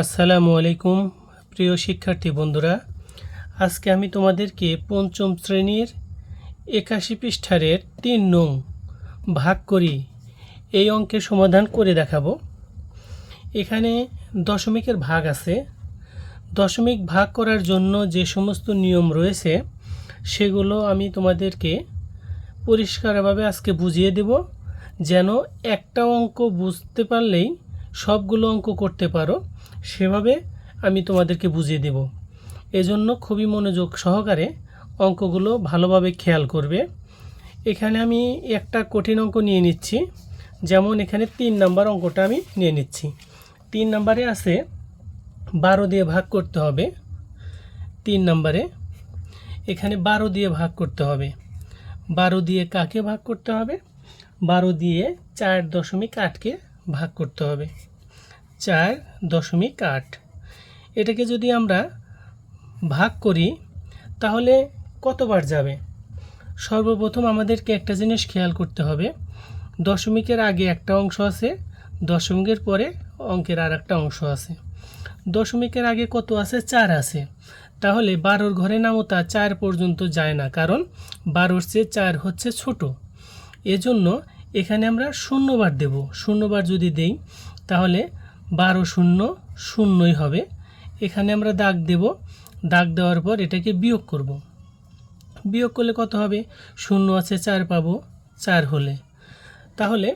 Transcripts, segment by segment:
আসসালামু আলাইকুম প্রিয় শিক্ষার্থী বন্ধুরা, আজকে আমি তোমাদেরকে পঞ্চম শ্রেণীর ৮১ পৃষ্ঠার ৩ নং ভাগ করি এই অঙ্কের সমাধান করে দেখাবো। এখানে দশমিকের ভাগ আছে। দশমিক ভাগ করার জন্য যে সমস্ত নিয়ম রয়েছে সেগুলো আমি তোমাদেরকে পরিষ্কারভাবে আজকে বুঝিয়ে দেব, যেন একটা অঙ্ক বুঝতে পারলেই সবগুলো অঙ্ক করতে পারো, সেভাবে আমি তোমাদেরকে বুঝিয়ে দেব। এজন্য খুবই মনোযোগ সহকারে অঙ্কগুলো ভালোভাবে খেয়াল করবে। এখানে আমি একটা কঠিন অঙ্ক নিয়ে নিচ্ছি, যেমন এখানে ৩ নাম্বার অঙ্কটা আমি নিয়ে নিচ্ছি। ৩ নাম্বারে আছে ১২ দিয়ে ভাগ করতে হবে। ৩ নাম্বারে এখানে ১২ দিয়ে ভাগ করতে হবে। ১২ দিয়ে কাকে ভাগ করতে হবে? ১২ দিয়ে ৪.৮কে ভাগ করতে হবে। ৪.৮। এটাকে যদি আমরা ভাগ করি তাহলে কতবার যাবে? সর্বপ্রথম আমাদেরকে একটা জিনিস খেয়াল করতে হবে, দশমিকের আগে একটা অংশ আছে, দশমিকের পরে অঙ্কের আর একটা অংশ আছে। দশমিকের আগে কত আছে? ৪ আছে। তাহলে ১২-র ঘরে নামতা ৪ পর্যন্ত যায় না, কারণ ১২-র চেয়ে ৪ হচ্ছে ছোট। এজন্য এখানে আমরা শূন্যবার দেব। শূন্যবার যদি দেই তাহলে ১২ শূন্য শূন্যই হবে। এখানে আমরা দাগ দেব। দাগ দেওয়ার পর এটাকে বিয়োগ করব। বিয়োগ করলে কত হবে? শূন্য আছে ৪ পাবো ৪ হলে। তাহলে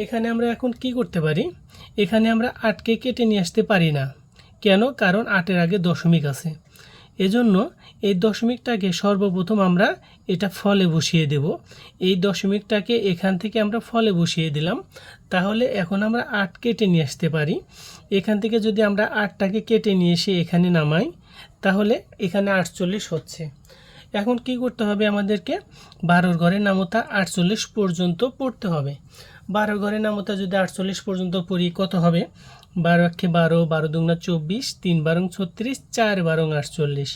এখানে আমরা এখন কি করতে পারি? এখানে আমরা ৮কে কেটে নিয়ে আসতে পারি না। কেন? কারণ ৮-এর আগে দশমিক আছে। এজন্য এই দশমিকটাকে সর্বপ্রথম আমরা এটা ফলে বসিয়ে দেব। এই দশমিকটাকে এখান থেকে আমরা ফলে বসিয়ে দিলাম। তাহলে এখন আমরা ৮ কেটে নিয়ে আসতে পারি। এখান থেকে যদি আমরা ৮টাকে কেটে নিয়ে এসে এখানে নামাই তাহলে এখানে ৪৮ হচ্ছে। এখন কি করতে হবে আমাদেরকে? ১২-র ঘরে নামতা ৪৮ পর্যন্ত পড়তে হবে। ১২-র ঘরে নামতা যদি ৪৮ পর্যন্ত পড়ি কত হবে? ১২ ১ ১২, ১২ দুগুণা ২৪, ৩ ১২ ৩৬, ৪ ১২ ৪৮।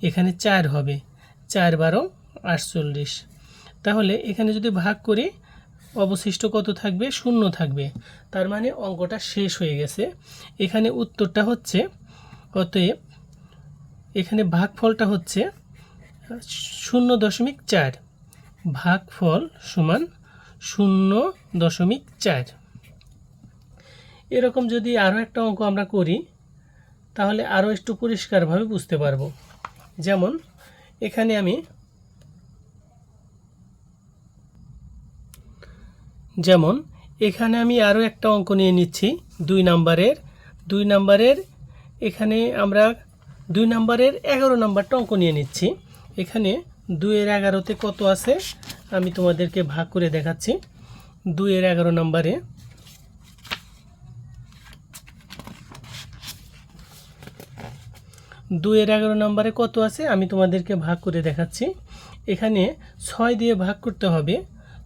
এখানে ৪ হবে, ৪ ১২ ৪৮। তাহলে এখানে যদি ভাগ করি অবশিষ্ট কত থাকবে? শূন্য থাকবে। তার মানে অঙ্কটা শেষ হয়ে গেছে। এখানে উত্তরটা হচ্ছে, অতএব এখানে ভাগফলটা হচ্ছে 0.৪। ভাগফল সমান 0.৪। এরকম যদি আরও একটা অঙ্ক আমরা করি তাহলে আরও একটু পরিষ্কারভাবে বুঝতে পারবো। যেমন এখানে আমি আরও একটা অঙ্ক নিয়ে নিচ্ছি ২ নাম্বারের। এখানে আমরা ২ নাম্বারের ১১ নাম্বারটা অঙ্ক নিয়ে নিচ্ছি। এখানে ২-এর ১১তে কত আছে আমি তোমাদেরকে ভাগ করে দেখাচ্ছি। ২-এর ১১ নাম্বারে কত আছে আমি তোমাদেরকে ভাগ করে দেখাচ্ছি। এখানে ৬ দিয়ে ভাগ করতে হবে।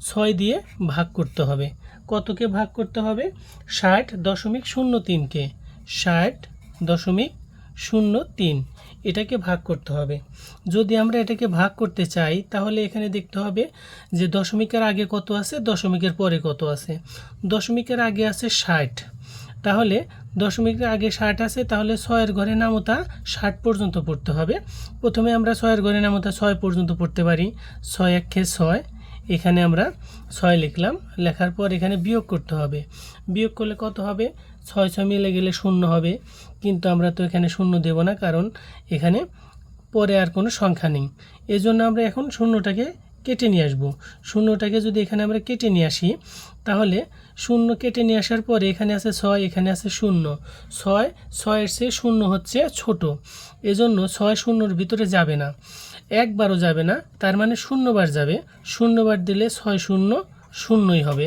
৬ দিয়ে ভাগ করতে হবে। কতকে ভাগ করতে হবে? ৬০.০৩কে। ৬০.০৩ এটাকে ভাগ করতে হবে। যদি আমরা এটাকে ভাগ করতে চাই তাহলে এখানে দেখতে হবে যে দশমিকের আগে কত আছে, দশমিকের পরে কত আছে। দশমিকের আগে আছে ৬০। তাহলে দশমিকের আগে ৬০ আছে, তাহলে ৬-এর ঘরে নামতা ৬০ পর্যন্ত পড়তে হবে। প্রথমে আমরা ৬-এর ঘরে নামতা ৬ পর্যন্ত পড়তে পারি। ৬ ১ ৬, এখানে আমরা ৬ লিখলাম। লেখার পর এখানে বিয়োগ করতে হবে। বিয়োগ করলে কত হবে? ৬ ৬ মিলে গেলে শূন্য হবে, কিন্তু আমরা তো এখানে শূন্য দেব না, কারণ এখানে পরে আর কোনো সংখ্যা নেই। এজন্য আমরা এখন শূন্যটাকে কেটে নিয়ে আসব। শূন্যটাকে যদি এখানে আমরা কেটে নিয়ে আসি তাহলে শূন্য কেটে নিয়ে আসার পরে এখানে আছে ৬, এখানে আছে শূন্য। ৬-এর চেয়ে শূন্য হচ্ছে ছোট, এজন্য ৬ শূন্যর ভিতরে যাবে না, একবারও যাবে না। তার মানে শূন্যবার যাবে। শূন্যবার দিলে ৬ শূন্য শূন্যই হবে।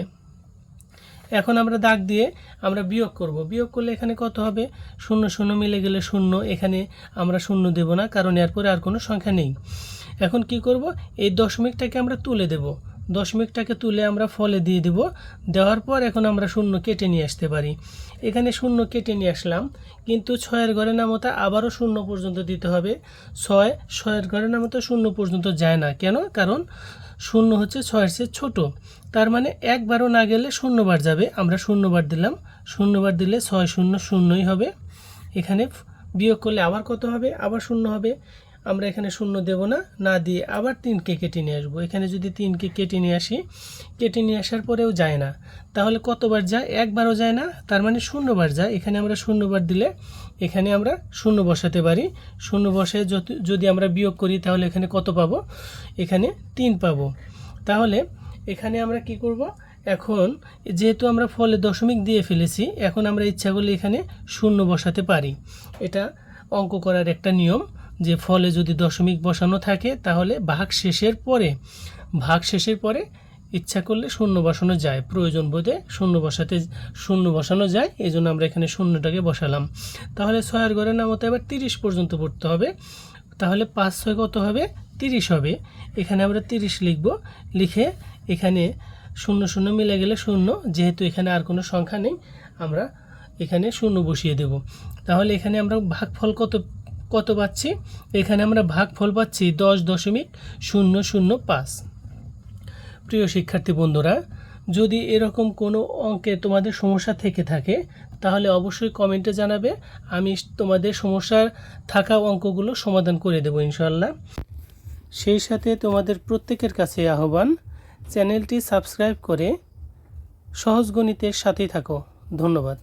এখন আমরা দাগ দিয়ে আমরা বিয়োগ করব। বিয়োগ করলে এখানে কত হবে? শূন্য শূন্য মিলে গেলে শূন্য। এখানে আমরা শূন্য দেব না, কারণ এরপরে আর কোনো সংখ্যা নেই। এখন কি করব? এই দশমিকটাকে আমরা তুলে দেব। দশমিকটাকে তুলে আমরা ফলে দিয়ে দেব। দেওয়ার পর এখন আমরা শূন্য কেটে নিয়ে আসতে পারি। এখানে শূন্য কেটে নিয়ে আসলাম, কিন্তু ৬-এর ঘরে নামতা আবারও শূন্য পর্যন্ত দিতে হবে। ৬-এর ঘরে নামতা শূন্য পর্যন্ত যায় না। কেন? কারণ শূন্য হচ্ছে ৬-এর চেয়ে ছোট। তার মানে একবারও না গেলে শূন্যবার যাবে। আমরা শূন্যবার দিলাম। শূন্যবার দিলে ৬ শূন্য শূন্যই হবে। এখানে বিয়োগ করলে আবার কত হবে, আবার শূন্য হবে। আমরা এখানে শূন্য দেব না, না দিয়ে আবার 3কে কেটে নিয়ে আসবো। এখানে যদি 3কে কেটে নিয়ে আসি, কেটে নিয়ে আসার পরেও যায় না, তাহলে কতবার যায়? একবারও যায় না, তার মানে শূন্যবার যায়। এখানে আমরা শূন্যবার দিলে এখানে আমরা শূন্য বসাতে পারি। শূন্য বসে যদি আমরা বিয়োগ করি তাহলে এখানে কত পাবো? এখানে 3 পাবো। তাহলে এখানে আমরা কি করব? এখন যেহেতু আমরা ফলে দশমিক দিয়ে ফেলেছি, এখন আমরা ইচ্ছা করলে এখানে শূন্য বসাতে পারি। এটা অঙ্ক করার একটা নিয়ম, যে ফলে যদি দশমিক বসানো থাকে তাহলে ভাগ শেষের পরে ইচ্ছা করলে শূন্য বসানো যায়, প্রয়োজন বোধে শূন্য বসানো যায়। এই জন্য আমরা এখানে শূন্যটাকে বসালাম। তাহলে 6 ঘরের নামতে এবার 30 পর্যন্ত পড়তে হবে। তাহলে 5 6 কত হবে? 30 হবে। এখানে আমরা 30 লিখব। লিখে এখানে 0 0 মিলে গেলে 0, যেহেতু এখানে আর কোনো সংখ্যা নেই আমরা এখানে 0 বসিয়ে দেব। তাহলে এখানে আমরা ভাগফল কত পাচ্ছি? এখানে আমরা ভাগফল পাচ্ছি 10.005। প্রিয় শিক্ষার্থী বন্ধুরা, যদি এরকম কোনো অঙ্কে তোমাদের সমস্যা থেকে থাকে তাহলে অবশ্যই কমেন্টে জানাবে। আমি তোমাদের সমস্যার থাকা অঙ্কগুলো সমাধান করে দেব ইনশাআল্লাহ। সেই সাথে তোমাদের প্রত্যেকের কাছে আহ্বান, চ্যানেলটি সাবস্ক্রাইব করে সহজ গণিতের সাথেই থাকো। ধন্যবাদ।